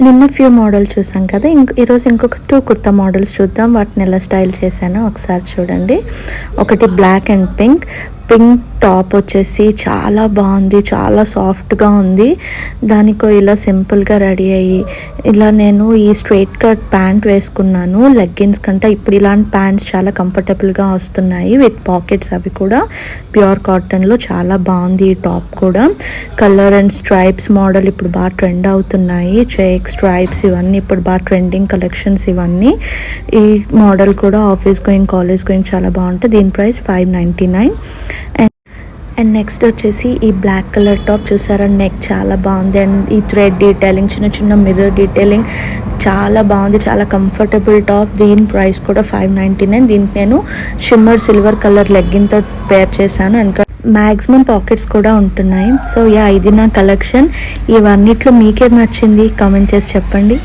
నిన్న few model చూసాం కదా, ఈరోజు ఇంకొక 2 కుర్తా మోడల్స్ చూద్దాం. వాటిని ఎలా స్టైల్ చేశానో ఒకసారి చూడండి. ఒకటి బ్లాక్ అండ్ పింక్ టాప్ వచ్చేసి చాలా బాగుంది, చాలా సాఫ్ట్గా ఉంది. దానికో ఇలా సింపుల్గా రెడీ అయ్యి ఇలా నేను ఈ స్ట్రైట్ కట్ ప్యాంట్ వేసుకున్నాను. లెగ్గిన్స్ కంటే ఇప్పుడు ఇలాంటి ప్యాంట్స్ చాలా కంఫర్టబుల్గా వస్తున్నాయి విత్ పాకెట్స్. అవి కూడా ప్యూర్ కాటన్లో చాలా బాగుంది. ఈ టాప్ కూడా కలర్ అండ్ స్ట్రైప్స్ మోడల్ ఇప్పుడు బాగా ట్రెండ్ అవుతున్నాయి. చెక్ స్ట్రైప్స్ ఇవన్నీ ఇప్పుడు బాగా ట్రెండింగ్ కలెక్షన్స్ ఇవన్నీ. ఈ మోడల్ కూడా ఆఫీస్ గోయింగ్, కాలేజ్ గోయింగ్ చాలా బాగుంటుంది. దీని ప్రైస్ $599. అండ్ నెక్స్ట్ వచ్చేసి ఈ బ్లాక్ కలర్ టాప్ చూసారా, నెక్ చాలా బాగుంది. అండ్ ఈ థ్రెడ్ డీటెయిలింగ్, చిన్న చిన్న మిర్రర్ డీటెయిలింగ్ చాలా బాగుంది. చాలా కంఫర్టబుల్ టాప్. దీని ప్రైస్ కూడా $599. దీనికి నేను షిమ్మర్ సిల్వర్ కలర్ లెగ్గిన్తో పేర్ చేశాను. ఎందుకంటే మ్యాక్సిమం పాకెట్స్ కూడా ఉంటున్నాయి. సో ఇది నా కలెక్షన్. ఇవన్నిట్లో మీకేం నచ్చింది కామెంట్ చేసి చెప్పండి.